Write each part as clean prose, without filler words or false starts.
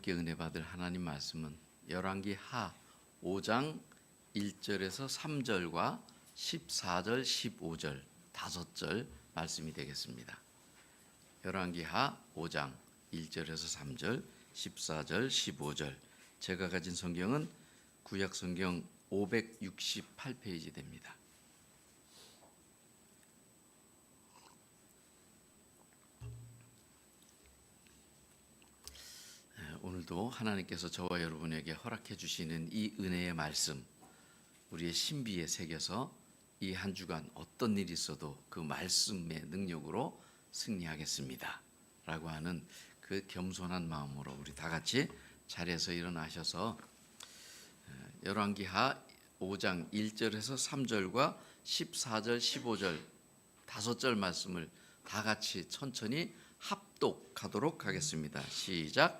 함께 은혜 받을 하나님 말씀은 열왕기 하 5장 1절에서 3절과 14절, 15절 5절 말씀이 되겠습니다. 열왕기 하 5장 1절에서 3절, 14절, 15절. 제가 가진 성경은 구약 성경 568페이지 됩니다. 오늘도 하나님께서 저와 여러분에게 허락해 주시는 이 은혜의 말씀, 우리의 신비에 새겨서 이 한 주간 어떤 일이 있어도 그 말씀의 능력으로 승리하겠습니다 라고 하는 그 겸손한 마음으로 우리 다 같이 자리에서 일어나셔서 열왕기하 5장 1절에서 3절과 14절, 15절 5절 말씀을 다 같이 천천히 합독하도록 하겠습니다. 시작.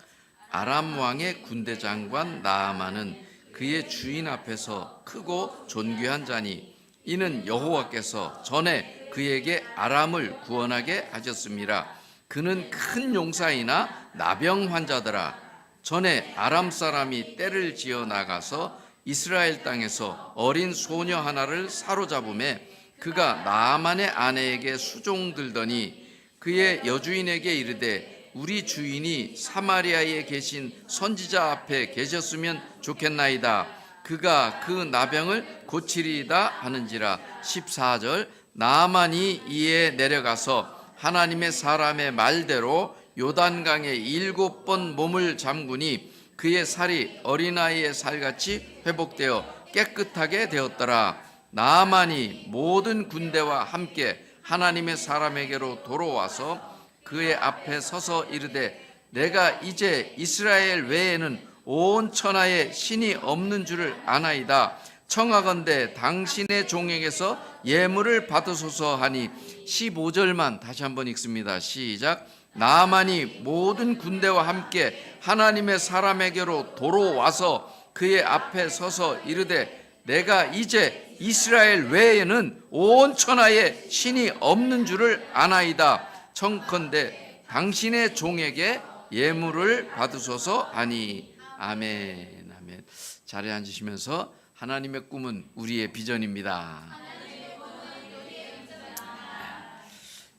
아람 왕의 군대 장관 나아만은 그의 주인 앞에서 크고 존귀한 자니 이는 여호와께서 전에 그에게 아람을 구원하게 하셨습니다. 그는 큰 용사이나 나병 환자더라. 전에 아람 사람이 떼를 지어 나가서 이스라엘 땅에서 어린 소녀 하나를 사로잡음에 그가 나아만의 아내에게 수종들더니 그의 여주인에게 이르되 우리 주인이 사마리아에 계신 선지자 앞에 계셨으면 좋겠나이다. 그가 그 나병을 고치리이다 하는지라. 14절. 나아만이 이에 내려가서 하나님의 사람의 말대로 요단강에 7번 몸을 잠그니 그의 살이 어린아이의 살같이 회복되어 깨끗하게 되었더라. 나아만이 모든 군대와 함께 하나님의 사람에게로 돌아와서 그의 앞에 서서 이르되 내가 이제 이스라엘 외에는 온 천하에 신이 없는 줄을 아나이다. 청하건대 당신의 종에게서 예물을 받으소서 하니 15절만 다시 한번 읽습니다. 시작. 나아만이 모든 군대와 함께 하나님의 사람에게로 돌아와서 그의 앞에 서서 이르되 내가 이제 이스라엘 외에는 온 천하에 신이 없는 줄을 아나이다. 청컨대 당신의 종에게 예물을 받으소서 하니. 아멘. 아멘. 자리에 앉으시면서 하나님의 꿈은 우리의 비전입니다.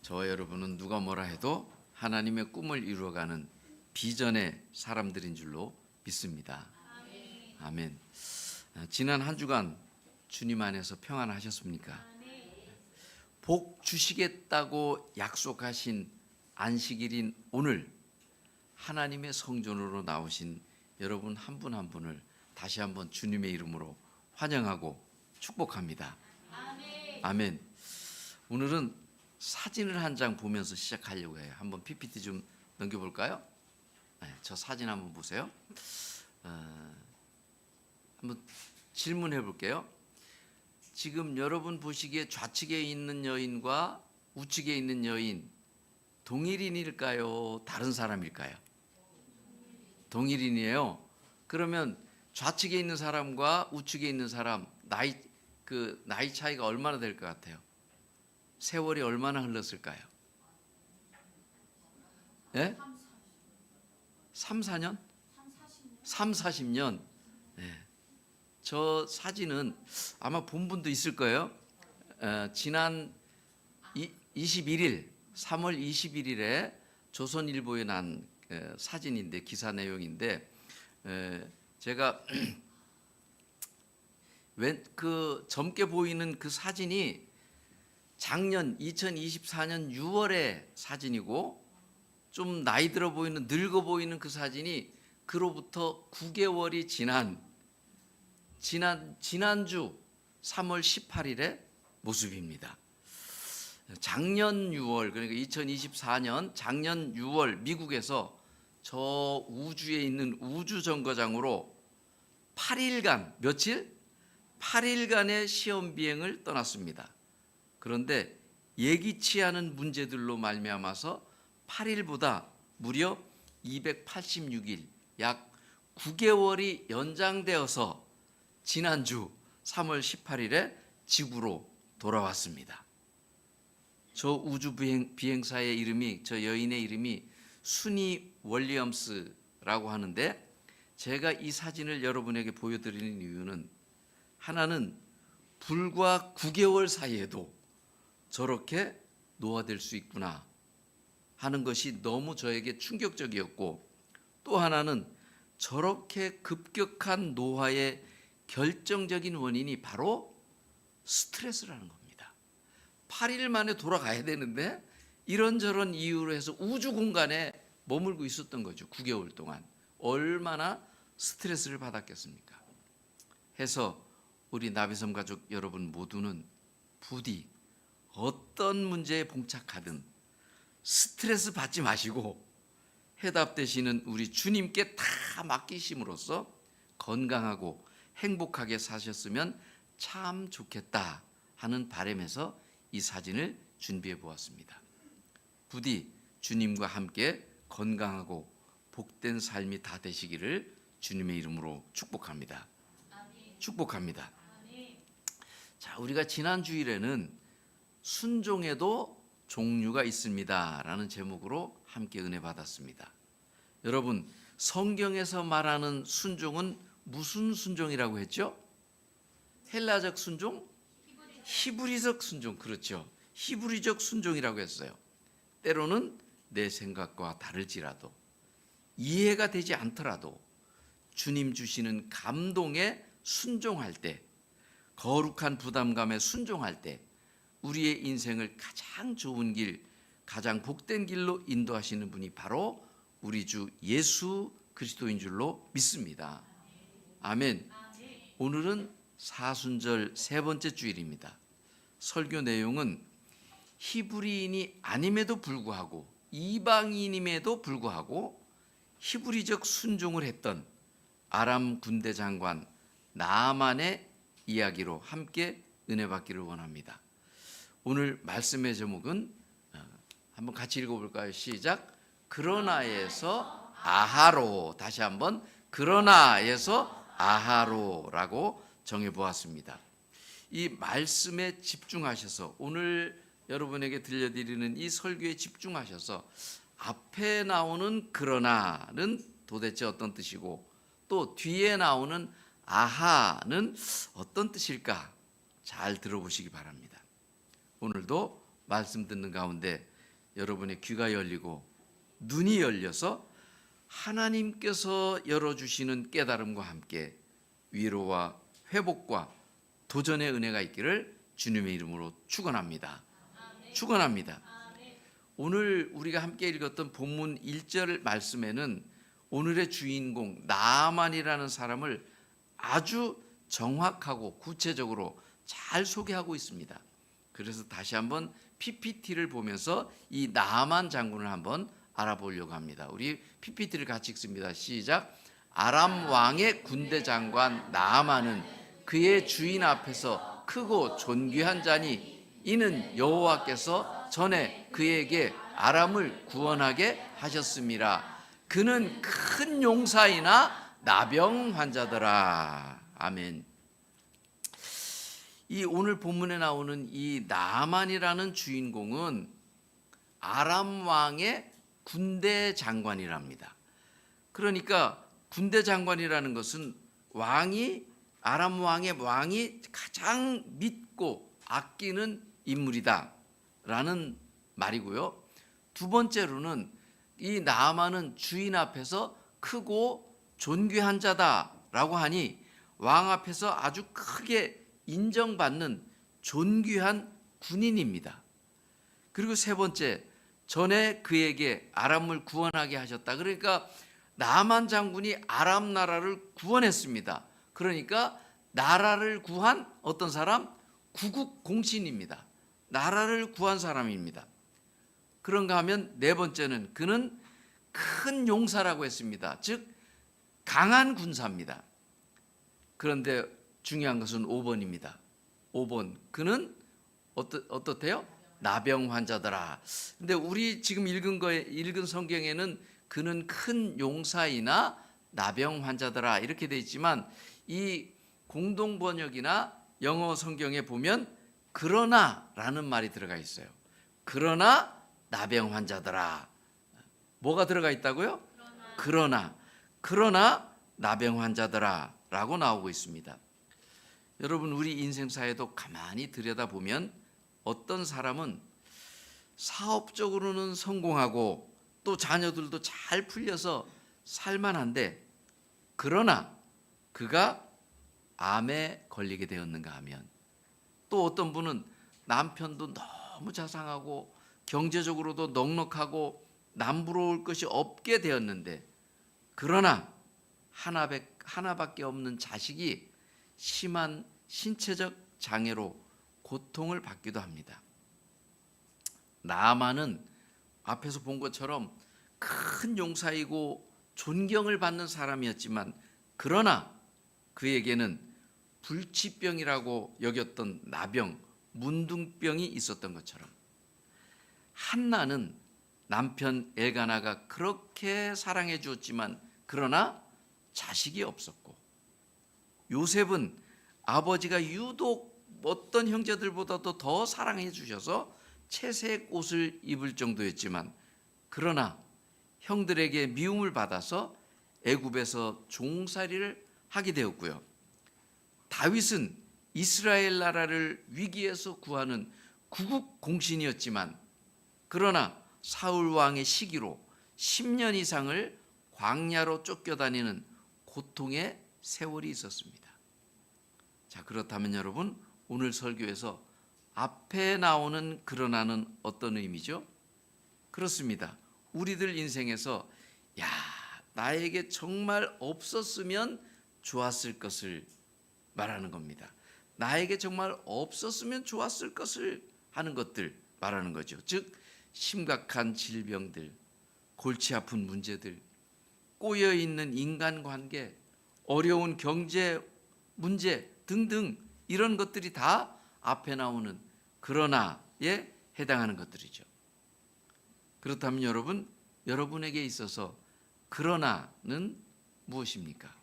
저와 여러분은 누가 뭐라 해도 하나님의 꿈을 이루어가는 비전의 사람들인 줄로 믿습니다. 아멘. 지난 한 주간 주님 안에서 평안하셨습니까? 복 주시겠다고 약속하신 안식일인 오늘 하나님의 성전으로 나오신 여러분 한 분 한 분을 다시 한번 주님의 이름으로 환영하고 축복합니다. 아멘. 오늘은 사진을 한 장 보면서 시작하려고 해요. 한번 PPT 좀 넘겨볼까요? 네, 저 사진 한번 보세요. 한번 질문해 볼게요. 지금 여러분 보시기에 좌측에 있는 여인과 우측에 있는 여인 동일인일까요? 다른 사람일까요? 동일인이에요. 그러면 좌측에 있는 사람과 우측에 있는 사람 나이 차이가 얼마나 될 것 같아요? 세월이 얼마나 흘렀을까요? 예? 3, 4년? 3, 40년. 네. 저 사진은 아마 본 분도 있을 거예요. 지난 21일 3월 21일에 조선일보에 난 사진인데 기사 내용인데 제가 그 젊게 보이는 그 사진이 작년 2024년 6월의 사진이고 좀 나이 들어 보이는 늙어 보이는 그 사진이 그로부터 9개월이 지난주 3월 18일의 모습입니다. 작년 6월 그러니까 2024년 작년 6월 미국에서 저 우주에 있는 우주정거장으로 8일간 며칠? 8일간의 시험 비행을 떠났습니다. 그런데 예기치 않은 문제들로 말미암아서 8일보다 무려 286일 약 9개월이 연장되어서 지난주 3월 18일에 지구로 돌아왔습니다. 저 우주 비행사의 이름이 저 여인의 이름이 수니 월리엄스라고 라고 하는데, 제가 이 사진을 여러분에게 보여드리는 이유는, 하나는 불과 9개월 사이에도 저렇게 노화될 수 있구나 하는 것이 너무 저에게 충격적이었고, 또 하나는 저렇게 급격한 노화의 결정적인 원인이 바로 스트레스라는 겁니다. 8일 만에 돌아가야 되는데 이런저런 이유로 해서 우주 공간에 머물고 있었던 거죠. 9개월 동안 얼마나 스트레스를 받았겠습니까? 해서 우리 나비섬 가족 여러분 모두는 부디 어떤 문제에 봉착하든 스트레스 받지 마시고 해답되시는 우리 주님께 다 맡기심으로써 건강하고 행복하게 사셨으면 참 좋겠다 하는 바람에서 이 사진을 준비해 보았습니다. 부디 주님과 함께 건강하고 복된 삶이 다 되시기를 주님의 이름으로 축복합니다. 축복합니다. 자, 우리가 지난 주일에는 순종에도 종류가 있습니다 라는 제목으로 함께 은혜 받았습니다. 여러분, 성경에서 말하는 순종은 무슨 순종이라고 했죠? 헬라적 순종? 히브리적 순종. 그렇죠. 히브리적 순종이라고 했어요. 때로는 내 생각과 다를지라도, 이해가 되지 않더라도 주님 주시는 감동에 순종할 때, 거룩한 부담감에 순종할 때 우리의 인생을 가장 좋은 길, 가장 복된 길로 인도하시는 분이 바로 우리 주 예수 그리스도인 줄로 믿습니다. 아멘. 오늘은 사순절 세 번째 주일입니다. 설교 내용은 히브리인이 아님에도 불구하고, 이방인임에도 불구하고 히브리적 순종을 했던 아람 군대 장관 나아만의 이야기로 함께 은혜 받기를 원합니다. 오늘 말씀의 제목은 한번 같이 읽어볼까요? 시작. 그러나에서 아하로. 다시 한번 그러나에서 아하로라고 정해보았습니다. 이 말씀에 집중하셔서, 오늘 여러분에게 들려드리는 이 설교에 집중하셔서 앞에 나오는 그러나는 도대체 어떤 뜻이고, 또 뒤에 나오는 아하는 어떤 뜻일까 잘 들어보시기 바랍니다. 오늘도 말씀 듣는 가운데 여러분의 귀가 열리고 눈이 열려서 하나님께서 열어주시는 깨달음과 함께 위로와 회복과 도전의 은혜가 있기를 주님의 이름으로 축원합니다. 축원합니다. 오늘 우리가 함께 읽었던 본문 1절 말씀에는 오늘의 주인공 나아만이라는 사람을 아주 정확하고 구체적으로 잘 소개하고 있습니다. 그래서 다시 한번 PPT를 보면서 이 나아만 장군을 한번 알아보려고 합니다. 우리 PPT를 같이 읽습니다. 시작. 아람 왕의 군대 장관 나아만은 그의 주인 앞에서 크고 존귀한 자니, 이는 여호와께서 전에 그에게 아람을 구원하게 하셨습니다. 그는 큰 용사이나 나병 환자더라. 아멘. 이 오늘 본문에 나오는 이 나아만이라는 주인공은 아람 왕의 군대 장관이랍니다. 그러니까 군대 장관이라는 것은 아람 왕의 왕이 가장 믿고 아끼는 인물이다라는 말이고요. 두 번째로는 이 나아만은 주인 앞에서 크고 존귀한 자다라고 하니 왕 앞에서 아주 크게 인정받는 존귀한 군인입니다. 그리고 세 번째, 전에 그에게 아람을 구원하게 하셨다. 그러니까 나아만 장군이 아람 나라를 구원했습니다. 그러니까 나라를 구한 어떤 사람? 구국 공신입니다. 나라를 구한 사람입니다. 그런가 하면 네 번째는 그는 큰 용사라고 했습니다. 즉 강한 군사입니다. 그런데 중요한 것은 5번입니다. 5번, 그는 어떻대요? 나병 환자더라. 근데 우리 지금 읽은 성경에는 그는 큰 용사이나 나병 환자더라 이렇게 돼 있지만, 이 공동 번역이나 영어 성경에 보면 그러나라는 말이 들어가 있어요. 그러나 나병 환자더라. 뭐가 들어가 있다고요? 그러나. 그러나 나병 환자더라 라고 나오고 있습니다. 여러분, 우리 인생사에도 가만히 들여다보면 어떤 사람은 사업적으로는 성공하고 또 자녀들도 잘 풀려서 살만한데, 그러나 그가 암에 걸리게 되었는가 하면, 또 어떤 분은 남편도 너무 자상하고 경제적으로도 넉넉하고 남부러울 것이 없게 되었는데, 그러나 하나밖에 없는 자식이 심한 신체적 장애로 고통을 받기도 합니다. 나아만은 앞에서 본 것처럼 큰 용사이고 존경을 받는 사람이었지만, 그러나 그에게는 불치병이라고 여겼던 나병, 문둥병이 있었던 것처럼, 한나는 남편 엘가나가 그렇게 사랑해 주었지만 그러나 자식이 없었고, 요셉은 아버지가 유독 어떤 형제들보다도 더 사랑해 주셔서 채색 옷을 입을 정도였지만, 그러나 형들에게 미움을 받아서 애굽에서 종살이를 하게 되었고요. 다윗은 이스라엘 나라를 위기에서 구하는 구국 공신이었지만, 그러나 사울 왕의 시기로 10년 이상을 광야로 쫓겨다니는 고통의 세월이 있었습니다. 자, 그렇다면 여러분, 오늘 설교에서 앞에 나오는 그러나는 어떤 의미죠? 그렇습니다. 우리들 인생에서 나에게 정말 없었으면 좋았을 것을 말하는 겁니다. 나에게 정말 없었으면 좋았을 것을 하는 것들 말하는 거죠. 즉, 심각한 질병들, 골치 아픈 문제들, 꼬여있는 인간관계, 어려운 경제 문제 등등, 이런 것들이 다 앞에 나오는 그러나에 해당하는 것들이죠. 그렇다면 여러분, 여러분에게 있어서 그러나는 무엇입니까?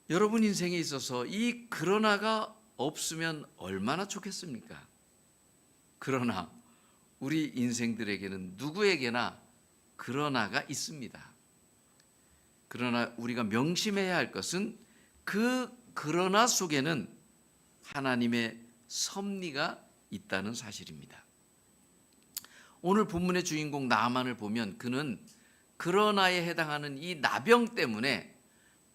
여러분 인생에 있어서 이 그러나가 없으면 얼마나 좋겠습니까? 그러나 우리 인생들에게는 누구에게나 그러나가 있습니다. 그러나 우리가 명심해야 할 것은 그 그러나 속에는 하나님의 섭리가 있다는 사실입니다. 오늘 본문의 주인공 나아만을 보면 그는 그러나에 해당하는 이 나병 때문에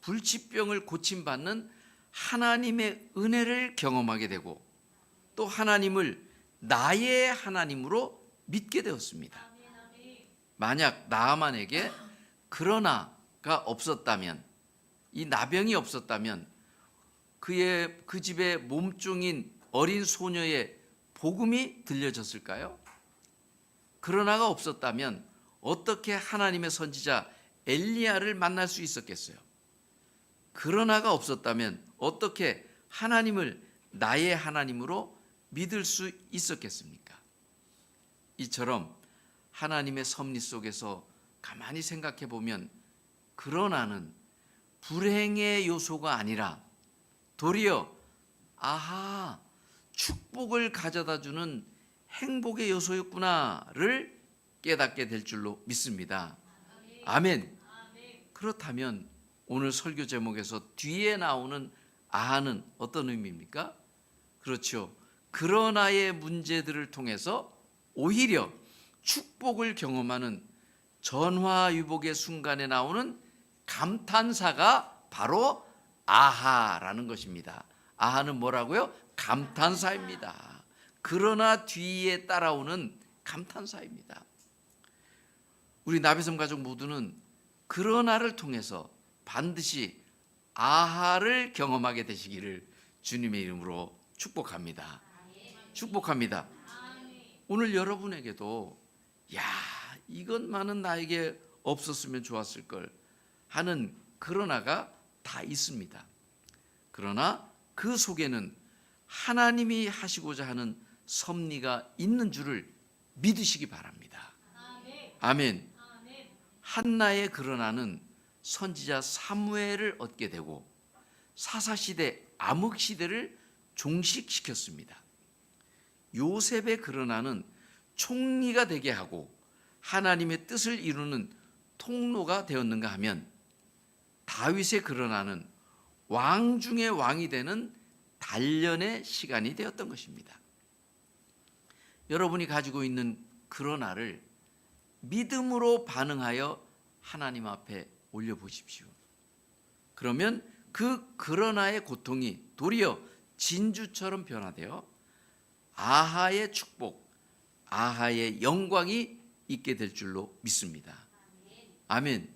불치병을 고침받는 하나님의 은혜를 경험하게 되고, 또 하나님을 나의 하나님으로 믿게 되었습니다. 만약 나아만에게 그러나가 없었다면, 이 나병이 없었다면 그 집의 몸종인 어린 소녀의 복음이 들려졌을까요? 그러나가 없었다면 어떻게 하나님의 선지자 엘리야를 만날 수 있었겠어요? 그러나가 없었다면 어떻게 하나님을 나의 하나님으로 믿을 수 있었겠습니까? 이처럼 하나님의 섭리 속에서 가만히 생각해 보면 그러나는 불행의 요소가 아니라 도리어 축복을 가져다 주는 행복의 요소였구나를 깨닫게 될 줄로 믿습니다. 아멘. 그렇다면 오늘 설교 제목에서 뒤에 나오는 아하는 어떤 의미입니까? 그렇죠. 그러나의 문제들을 통해서 오히려 축복을 경험하는 전화위복의 순간에 나오는 감탄사가 바로 아하라는 것입니다. 아하는 뭐라고요? 감탄사입니다. 그러나 뒤에 따라오는 감탄사입니다. 우리 나비섬 가족 모두는 그러나를 통해서 반드시 아하를 경험하게 되시기를 주님의 이름으로 축복합니다. 축복합니다. 오늘 여러분에게도 이것만은 나에게 없었으면 좋았을 걸 하는 그러나가 다 있습니다. 그러나 그 속에는 하나님이 하시고자 하는 섭리가 있는 줄을 믿으시기 바랍니다. 아멘. 한나의 그러나는 선지자 사무엘을 얻게 되고 사사시대 암흑시대를 종식시켰습니다. 요셉의 그러나는 총리가 되게 하고 하나님의 뜻을 이루는 통로가 되었는가 하면 다윗의 그러나는 왕 중의 왕이 되는 단련의 시간이 되었던 것입니다. 여러분이 가지고 있는 그러나를 믿음으로 반응하여 하나님 앞에 올려보십시오. 그러면 그 그러나의 고통이 도리어 진주처럼 변화되어 아하의 축복, 아하의 영광이 있게 될 줄로 믿습니다. 아멘.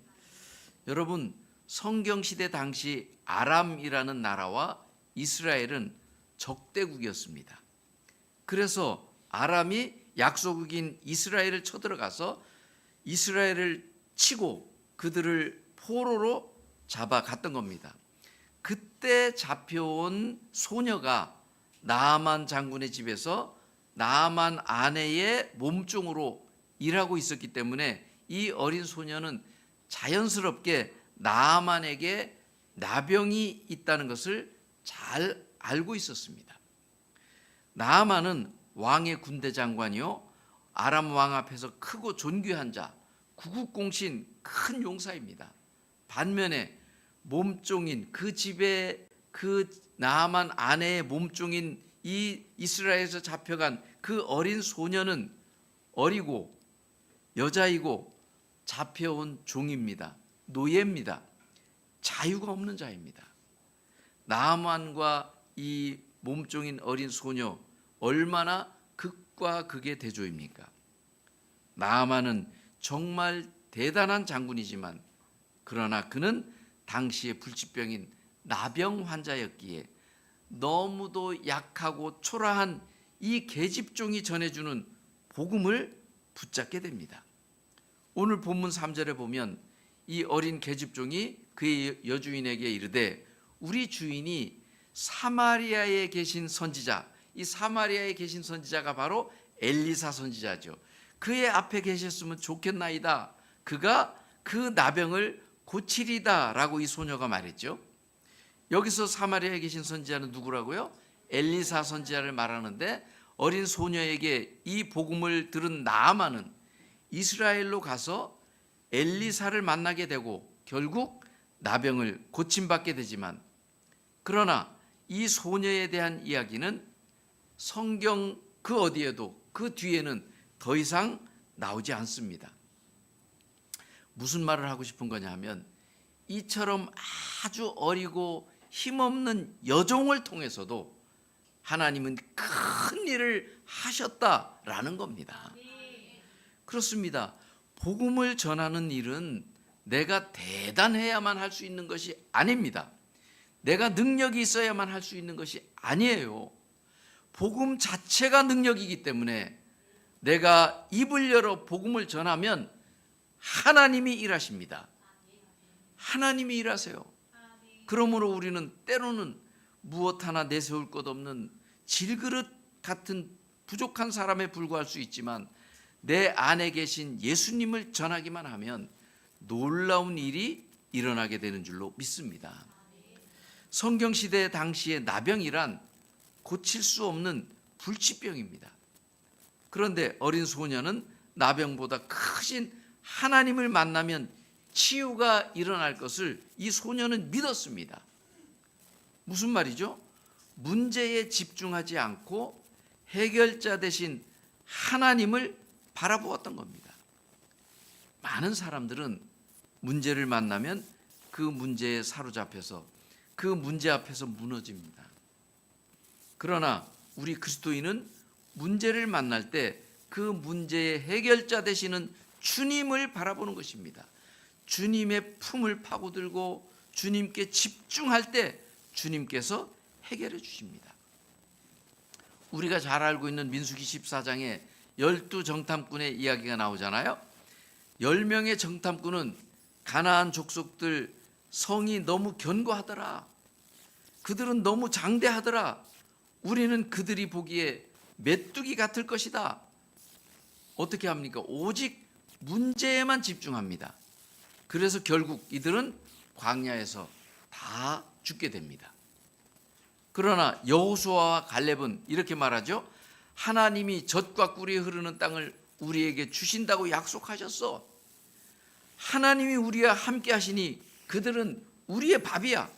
여러분, 성경시대 당시 아람이라는 나라와 이스라엘은 적대국이었습니다. 그래서 아람이 약소국인 이스라엘을 쳐들어가서 이스라엘을 치고 그들을 포로로 잡아갔던 겁니다. 그때 잡혀온 소녀가 나아만 장군의 집에서 나아만 아내의 몸종으로 일하고 있었기 때문에 이 어린 소녀는 자연스럽게 나아만에게 나병이 있다는 것을 잘 알고 있었습니다. 나아만은 왕의 군대 장관이요, 아람 왕 앞에서 크고 존귀한 자, 구국공신 큰 용사입니다. 반면에 몸종인 그 집에 그 나아만 아내의 몸종인 이 이스라엘에서 잡혀간 그 어린 소녀는 어리고 여자이고 잡혀온 종입니다. 노예입니다. 자유가 없는 자입니다. 나아만과 이 몸종인 어린 소녀 얼마나 극과 극의 대조입니까? 나아만은 정말 대단한 장군이지만 그러나 그는 당시의 불치병인 나병 환자였기에 너무도 약하고 초라한 이 계집종이 전해주는 복음을 붙잡게 됩니다. 오늘 본문 3절에 보면 이 어린 계집종이 그의 여주인에게 이르되 우리 주인이 사마리아에 계신 선지자, 이 사마리아에 계신 선지자가 바로 엘리사 선지자죠. 그의 앞에 계셨으면 좋겠나이다. 그가 그 나병을 고치리다 라고 이 소녀가 말했죠. 여기서 사마리아에 계신 선지자는 누구라고요? 엘리사 선지자를 말하는데 어린 소녀에게 이 복음을 들은 나아만은 이스라엘로 가서 엘리사를 만나게 되고 결국 나병을 고침받게 되지만 그러나 이 소녀에 대한 이야기는 성경 그 어디에도 그 뒤에는 더 이상 나오지 않습니다. 무슨 말을 하고 싶은 거냐 하면 이처럼 아주 어리고 힘없는 여종을 통해서도 하나님은 큰 일을 하셨다라는 겁니다. 그렇습니다. 복음을 전하는 일은 내가 대단해야만 할 수 있는 것이 아닙니다. 내가 능력이 있어야만 할 수 있는 것이 아니에요. 복음 자체가 능력이기 때문에 내가 입을 열어 복음을 전하면 하나님이 일하십니다. 하나님이 일하세요. 그러므로 우리는 때로는 무엇 하나 내세울 것 없는 질그릇 같은 부족한 사람에 불과할 수 있지만 내 안에 계신 예수님을 전하기만 하면 놀라운 일이 일어나게 되는 줄로 믿습니다. 성경시대 당시의 나병이란 고칠 수 없는 불치병입니다. 그런데 어린 소녀는 나병보다 크신 하나님을 만나면 치유가 일어날 것을 이 소녀는 믿었습니다. 무슨 말이죠? 문제에 집중하지 않고 해결자 대신 하나님을 바라보았던 겁니다. 많은 사람들은 문제를 만나면 그 문제에 사로잡혀서 그 문제 앞에서 무너집니다. 그러나 우리 그리스도인은 문제를 만날 때 그 문제의 해결자 되시는 주님을 바라보는 것입니다. 주님의 품을 파고들고 주님께 집중할 때 주님께서 해결해 주십니다. 우리가 잘 알고 있는 민수기 14장에 12정탐꾼의 이야기가 나오잖아요. 10명의 정탐꾼은 가나안 족속들 성이 너무 견고하더라. 그들은 너무 장대하더라. 우리는 그들이 보기에 메뚜기 같을 것이다. 어떻게 합니까? 오직 문제에만 집중합니다. 그래서 결국 이들은 광야에서 다 죽게 됩니다. 그러나 여호수아와 갈렙은 이렇게 말하죠. 하나님이 젖과 꿀이 흐르는 땅을 우리에게 주신다고 약속하셨어. 하나님이 우리와 함께 하시니 그들은 우리의 밥이야.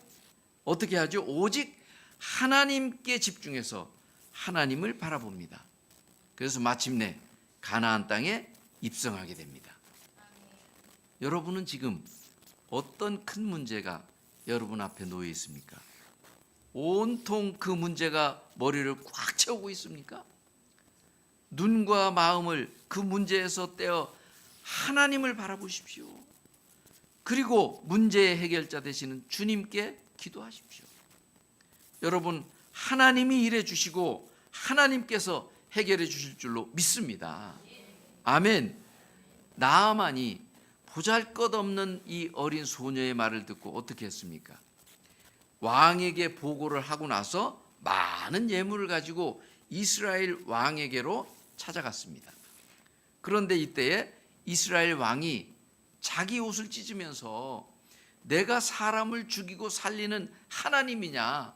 어떻게 하죠? 오직 하나님께 집중해서 하나님을 바라봅니다. 그래서 마침내 가나안 땅에 입성하게 됩니다. 여러분은 지금 어떤 큰 문제가 여러분 앞에 놓여 있습니까? 온통 그 문제가 머리를 꽉 채우고 있습니까? 눈과 마음을 그 문제에서 떼어 하나님을 바라보십시오. 그리고 문제의 해결자 되시는 주님께 기도하십시오. 여러분, 하나님이 일해 주시고 하나님께서 해결해 주실 줄로 믿습니다. 아멘. 나아만이 보잘것없는 이 어린 소녀의 말을 듣고 어떻게 했습니까? 왕에게 보고를 하고 나서 많은 예물을 가지고 이스라엘 왕에게로 찾아갔습니다. 그런데 이때에 이스라엘 왕이 자기 옷을 찢으면서 내가 사람을 죽이고 살리는 하나님이냐,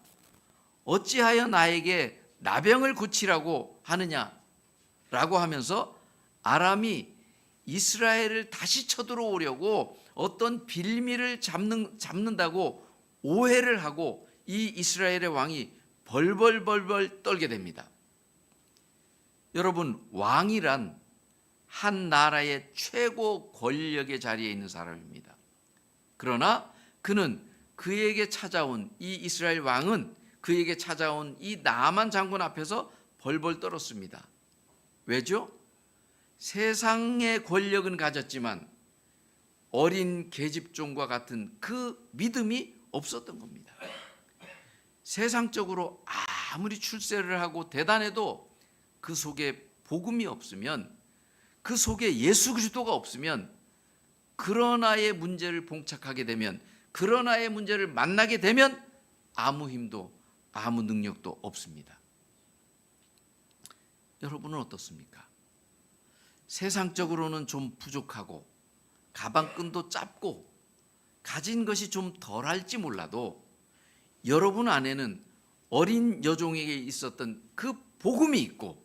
어찌하여 나에게 나병을 고치라고 하느냐라고 하면서 아람이 이스라엘을 다시 쳐들어오려고 어떤 빌미를 잡는다고 오해를 하고 이 이스라엘의 왕이 벌벌 떨게 됩니다. 여러분, 왕이란 한 나라의 최고 권력의 자리에 있는 사람입니다. 그러나 그는 그에게 찾아온 이 이스라엘 왕은 그에게 찾아온 이 나만 장군 앞에서 벌벌 떨었습니다. 왜죠? 세상의 권력은 가졌지만 어린 계집종과 같은 그 믿음이 없었던 겁니다. 세상적으로 아무리 출세를 하고 대단해도 그 속에 복음이 없으면, 그 속에 예수 그리스도가 없으면, 그런 아이의 문제를 봉착하게 되면, 그런 아이의 문제를 만나게 되면 아무 힘도 아무 능력도 없습니다. 여러분은 어떻습니까? 세상적으로는 좀 부족하고 가방끈도 짧고 가진 것이 좀 덜할지 몰라도 여러분 안에는 어린 여종에게 있었던 그 복음이 있고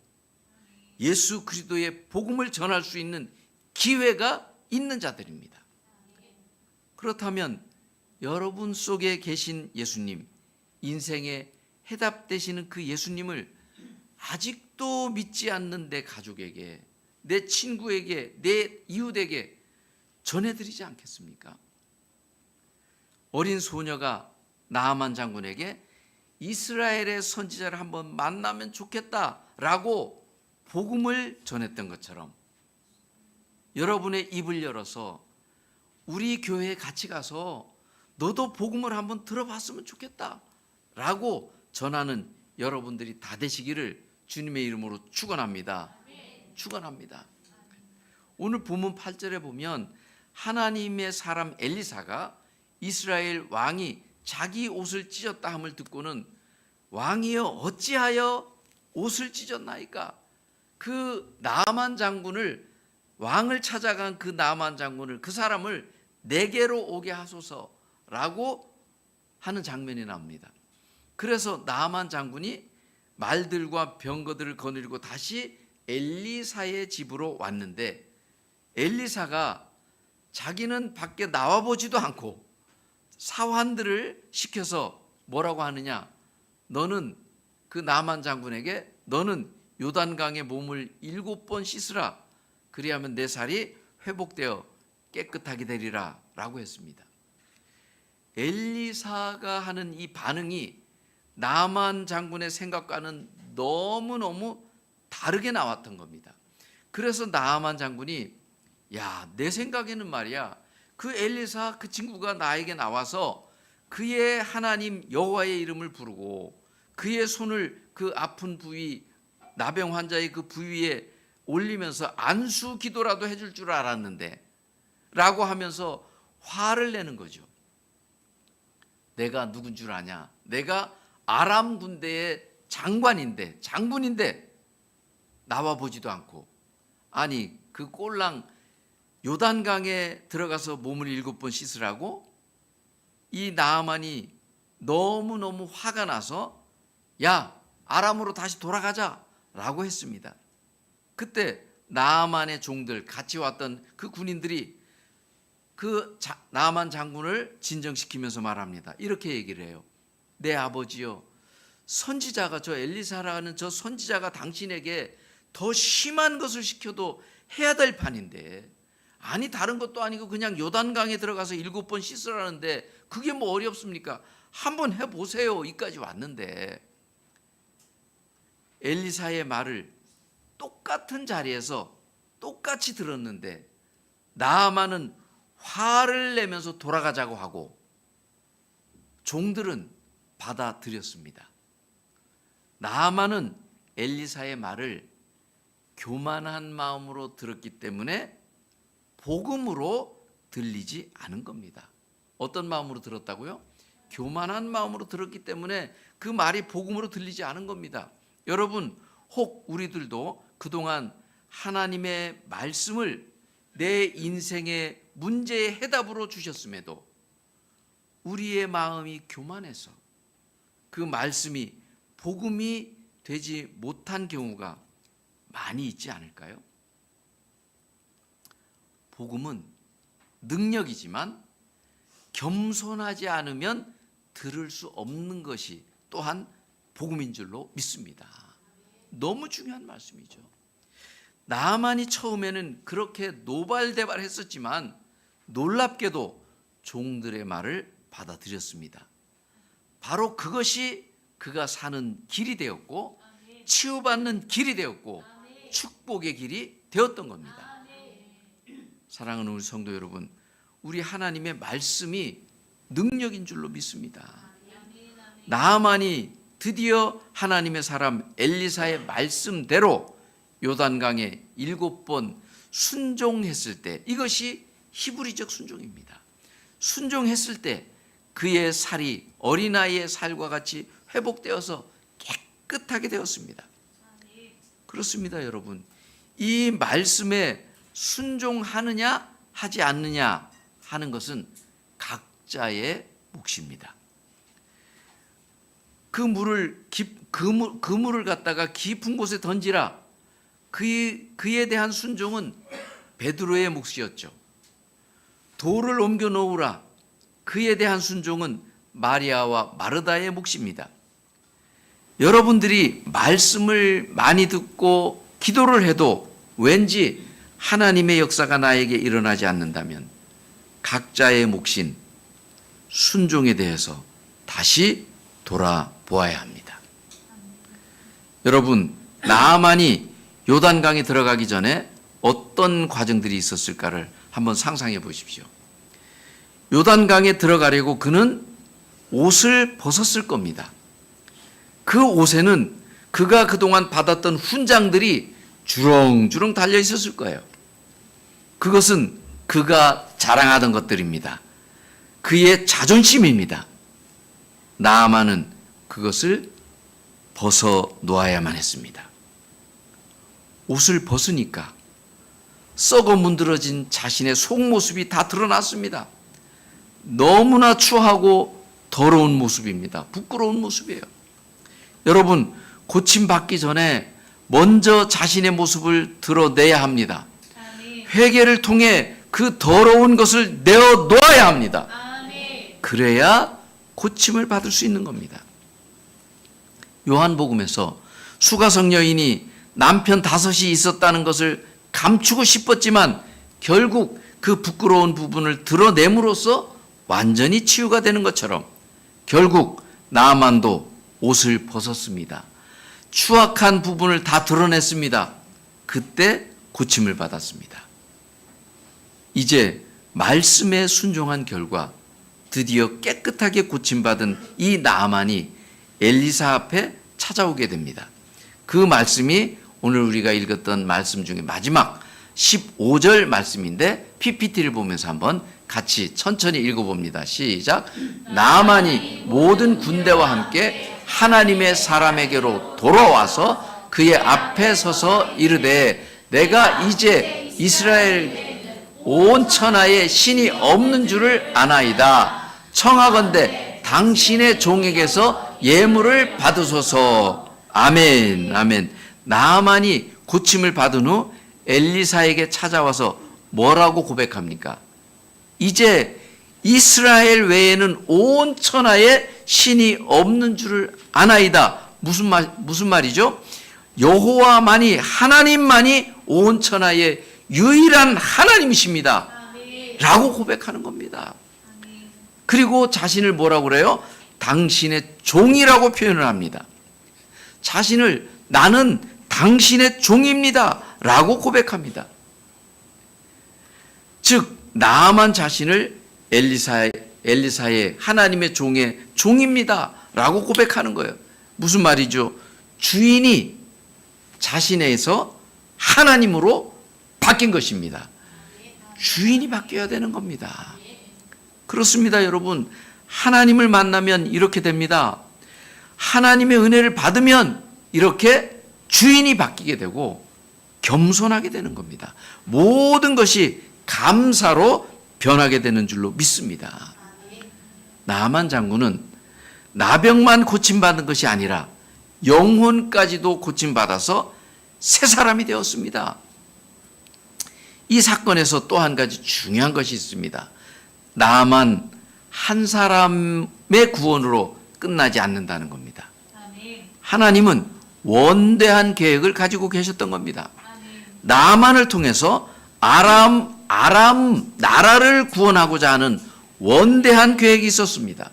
예수 그리스도의 복음을 전할 수 있는 기회가 있는 자들입니다. 그렇다면 여러분 속에 계신 예수님, 인생의 해답 되시는 그 예수님을 아직도 믿지 않는 내 가족에게, 내 친구에게, 내 이웃에게 전해드리지 않겠습니까? 어린 소녀가 나아만 장군에게 이스라엘의 선지자를 한번 만나면 좋겠다라고 복음을 전했던 것처럼 여러분의 입을 열어서 우리 교회에 같이 가서 너도 복음을 한번 들어봤으면 좋겠다라고 전하는 여러분들이 다 되시기를 주님의 이름으로 축원합니다. 축원합니다. 오늘 본문 8절에 보면 하나님의 사람 엘리사가 이스라엘 왕이 자기 옷을 찢었다 함을 듣고는 왕이여 어찌하여 옷을 찢었나이까? 그 나아만 장군을, 왕을 찾아간 그 나아만 장군을, 그 사람을 내게로 오게 하소서라고 하는 장면이 나옵니다. 그래서 나아만 장군이 말들과 병거들을 거느리고 다시 엘리사의 집으로 왔는데 엘리사가 자기는 밖에 나와보지도 않고 사환들을 시켜서 뭐라고 하느냐, 너는 그 나만 장군에게 너는 요단강에 몸을 7번 씻으라, 그리하면 내 살이 회복되어 깨끗하게 되리라 라고 했습니다. 엘리사가 하는 이 반응이 나만 장군의 생각과는 너무너무 다르게 나왔던 겁니다. 그래서 나아만 장군이 야, 내 생각에는 말이야, 그 엘리사 그 친구가 나에게 나와서 그의 하나님 여호와의 이름을 부르고 그의 손을 그 아픈 부위, 나병 환자의 그 부위에 올리면서 안수 기도라도 해줄 줄 알았는데 라고 하면서 화를 내는 거죠. 내가 누군 줄 아냐? 내가 아람 군대의 장군인데 나와 보지도 않고, 아니 그 꼴랑 요단강에 들어가서 몸을 7번 씻으라고? 이 나아만이 너무너무 화가 나서 야, 아람으로 다시 돌아가자 라고 했습니다. 그때 나아만의 종들, 같이 왔던 그 군인들이 나아만 장군을 진정시키면서 말합니다. 이렇게 얘기를 해요. 내 아버지요, 선지자가, 저 엘리사라는 저 선지자가 당신에게 더 심한 것을 시켜도 해야 될 판인데, 아니 다른 것도 아니고 그냥 요단강에 들어가서 7번 씻으라는데 그게 뭐 어렵습니까? 한번 해보세요. 이까지 왔는데, 엘리사의 말을 똑같은 자리에서 똑같이 들었는데 나아만은 화를 내면서 돌아가자고 하고 종들은 받아들였습니다. 나아만은 엘리사의 말을 교만한 마음으로 들었기 때문에 복음으로 들리지 않은 겁니다. 어떤 마음으로 들었다고요? 교만한 마음으로 들었기 때문에 그 말이 복음으로 들리지 않은 겁니다. 여러분, 혹 우리들도 그동안 하나님의 말씀을 내 인생의 문제의 해답으로 주셨음에도 우리의 마음이 교만해서 그 말씀이 복음이 되지 못한 경우가 많이 있지 않을까요? 복음은 능력이지만 겸손하지 않으면 들을 수 없는 것이 또한 복음인 줄로 믿습니다. 너무 중요한 말씀이죠. 나아만이 처음에는 그렇게 노발대발했었지만 놀랍게도 종들의 말을 받아들였습니다. 바로 그것이 그가 사는 길이 되었고 치유받는 길이 되었고 축복의 길이 되었던 겁니다. 사랑하는 우리 성도 여러분, 우리 하나님의 말씀이 능력인 줄로 믿습니다. 나아만이 드디어 하나님의 사람 엘리사의 말씀대로 요단강에 7번 순종했을 때, 이것이 히브리적 순종입니다. 순종했을 때 그의 살이 어린아이의 살과 같이 회복되어서 깨끗하게 되었습니다. 그렇습니다, 여러분. 이 말씀에 순종하느냐 하지 않느냐 하는 것은 각자의 몫입니다. 그 물을 갖다가 깊은 곳에 던지라. 그에 대한 순종은 베드로의 몫이었죠. 돌을 옮겨 놓으라. 그에 대한 순종은 마리아와 마르다의 몫입니다. 여러분들이 말씀을 많이 듣고 기도를 해도 왠지 하나님의 역사가 나에게 일어나지 않는다면 각자의 몫인 순종에 대해서 다시 돌아보아야 합니다. 여러분, 나아만이 요단강에 들어가기 전에 어떤 과정들이 있었을까를 한번 상상해 보십시오. 요단강에 들어가려고 그는 옷을 벗었을 겁니다. 그 옷에는 그가 그동안 받았던 훈장들이 주렁주렁 달려 있었을 거예요. 그것은 그가 자랑하던 것들입니다. 그의 자존심입니다. 나아만은 그것을 벗어 놓아야만 했습니다. 옷을 벗으니까 썩어 문드러진 자신의 속모습이 다 드러났습니다. 너무나 추하고 더러운 모습입니다. 부끄러운 모습이에요. 여러분, 고침받기 전에 먼저 자신의 모습을 드러내야 합니다. 회개를 통해 그 더러운 것을 내어놓아야 합니다. 그래야 고침을 받을 수 있는 겁니다. 요한복음에서 수가성 여인이 남편 5이 있었다는 것을 감추고 싶었지만 결국 그 부끄러운 부분을 드러냄으로써 완전히 치유가 되는 것처럼 결국 나아만도 옷을 벗었습니다. 추악한 부분을 다 드러냈습니다. 그때 고침을 받았습니다. 이제 말씀에 순종한 결과 드디어 깨끗하게 고침받은 이 나아만이 엘리사 앞에 찾아오게 됩니다. 그 말씀이 오늘 우리가 읽었던 말씀 중에 마지막 15절 말씀인데 PPT를 보면서 한번 같이 천천히 읽어봅니다. 시작. 나아만이 모든 군대와 함께 하나님의 사람에게로 돌아와서 그의 앞에 서서 이르되 내가 이제 이스라엘 온 천하에 신이 없는 줄을 아나이다. 청하건대 당신의 종에게서 예물을 받으소서. 아멘. 아멘. 나아만이 곧, 5 고침을 받은 후 엘리사에게 찾아와서 뭐라고 고백합니까? 15절 말씀입니다. 시작. 나아만이 모든 군대와 함께 하나님의 사람에게로 돌아와서 그의 앞에 서서 이르되 내가 이제 이스라엘 온 천하에 신이 없는 줄을 아나이다. 청하건대 당신의 종에게서 예물을 받으소서. 아멘. 아멘. 나아만이 고침을 받은 후 이제 이스라엘 외에는 온 천하에 신이 없는 줄을 아나이다. 무슨 말이죠? 여호와만이, 하나님만이 온 천하의 유일한 하나님이십니다. 라고 고백하는 겁니다. 그리고 자신을 뭐라고 그래요? 당신의 종이라고 표현을 합니다. 자신을 나는 당신의 종입니다. 라고 고백합니다. 즉 나아만 자신을 엘리사의 하나님의 종의 종입니다. 라고 고백하는 거예요. 무슨 말이죠? 주인이 자신에서 하나님으로 바뀐 것입니다. 주인이 바뀌어야 되는 겁니다. 그렇습니다, 여러분. 하나님을 만나면 이렇게 됩니다. 하나님의 은혜를 받으면 이렇게 주인이 바뀌게 되고 겸손하게 되는 겁니다. 모든 것이 감사로 변하게 되는 줄로 믿습니다. 나만 장군은 나병만 고침받은 것이 아니라 영혼까지도 고침받아서 새 사람이 되었습니다. 이 사건에서 또 한 가지 중요한 것이 있습니다. 나만 한 사람의 구원으로 끝나지 않는다는 겁니다. 하나님은 원대한 계획을 가지고 계셨던 겁니다. 나만을 통해서 아람 나라를 구원하고자 하는 원대한 계획이 있었습니다.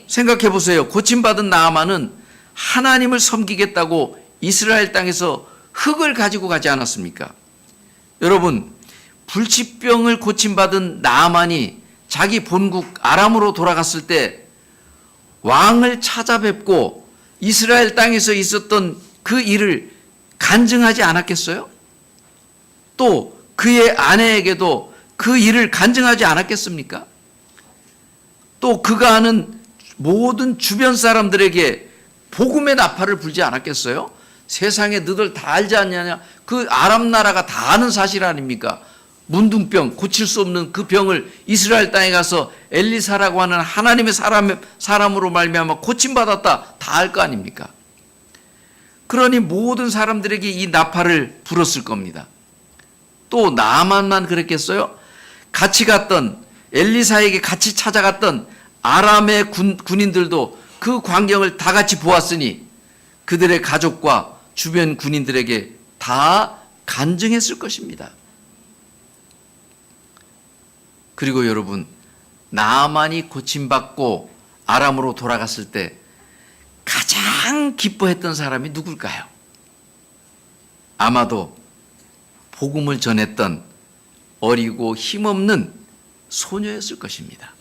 생각해 보세요. 고침받은 나아만은 하나님을 섬기겠다고 이스라엘 땅에서 흙을 가지고 가지 않았습니까? 여러분, 불치병을 고침받은 나아만이 자기 본국 아람으로 돌아갔을 때 왕을 찾아뵙고 이스라엘 땅에서 있었던 그 일을 간증하지 않았겠어요? 또 그의 아내에게도 그 일을 간증하지 않았겠습니까? 또 그가 아는 모든 주변 사람들에게 복음의 나팔을 불지 않았겠어요? 세상에 너들 다 알지 않냐냐? 그 아람 나라가 다 아는 사실 아닙니까? 문둥병, 고칠 수 없는 그 병을 이스라엘 땅에 가서 엘리사라고 하는 하나님의 사람으로 말미암아 고침받았다. 다 알 거 아닙니까? 그러니 모든 사람들에게 이 나팔을 불었을 겁니다. 또 나만만 그랬겠어요? 같이 갔던, 엘리사에게 같이 찾아갔던 아람의 군인들도 그 광경을 다 같이 보았으니 그들의 가족과 주변 군인들에게 다 간증했을 것입니다. 그리고 여러분, 나아만이 고침받고 아람으로 돌아갔을 때 가장 기뻐했던 사람이 누굴까요? 아마도 복음을 전했던 어리고 힘없는 소녀였을 것입니다.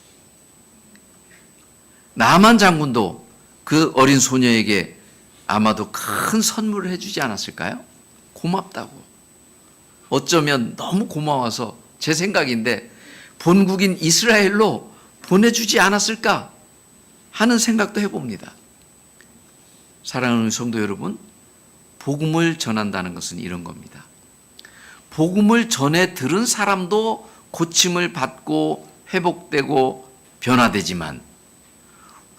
나만 장군도 그 어린 소녀에게 아마도 큰 선물을 해주지 않았을까요? 고맙다고. 어쩌면 너무 고마워서 제 생각인데 본국인 이스라엘로 보내주지 않았을까 하는 생각도 해봅니다. 사랑하는 성도 여러분, 복음을 전한다는 것은 이런 겁니다. 복음을 전해 들은 사람도 고침을 받고 회복되고 변화되지만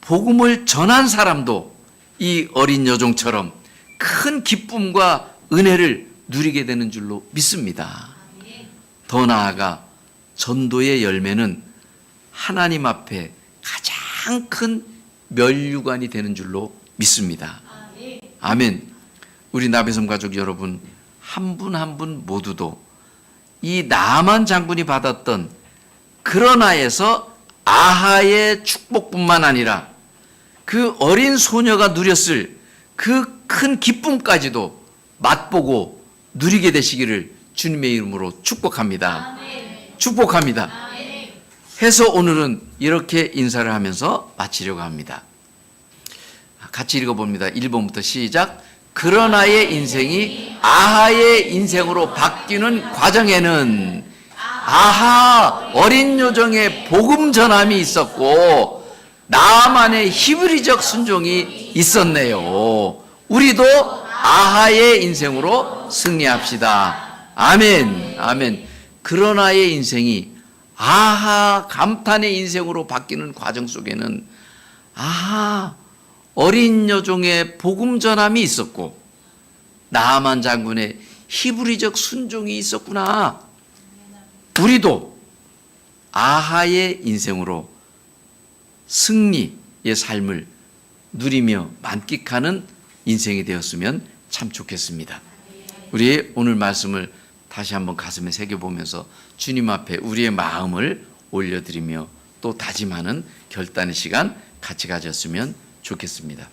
복음을 전한 사람도 이 어린 여종처럼 큰 기쁨과 은혜를 누리게 되는 줄로 믿습니다. 더 나아가 전도의 열매는 하나님 앞에 가장 큰 면류관이 되는 줄로 믿습니다. 아멘. 우리 나베섬 가족 여러분, 한 분 한 분 모두도 이 나만 장군이 받았던 그러나에서 아하의 축복뿐만 아니라 그 어린 소녀가 누렸을 그 큰 기쁨까지도 맛보고 누리게 되시기를 주님의 이름으로 축복합니다. 축복합니다. 해서 오늘은 이렇게 인사를 하면서 마치려고 합니다. 같이 읽어봅니다. 1번부터 시작. 그러나의 인생이 아하의 인생으로 바뀌는 과정에는 아하 어린 요정의 복음 전함이 있었고 나만의 히브리적 순종이 있었네요. 우리도 아하의 인생으로 승리합시다. 아멘. 아멘. 그러나의 인생이 아하 감탄의 인생으로 바뀌는 과정 속에는 아하 어린 여종의 복음 전함이 있었고 나아만 장군의 히브리적 순종이 있었구나. 우리도 아하의 인생으로 승리의 삶을 누리며 만끽하는 인생이 되었으면 참 좋겠습니다. 우리의 오늘 말씀을 다시 한번 가슴에 새겨보면서 주님 앞에 우리의 마음을 올려드리며 또 다짐하는 결단의 시간 같이 가졌으면 좋겠습니다.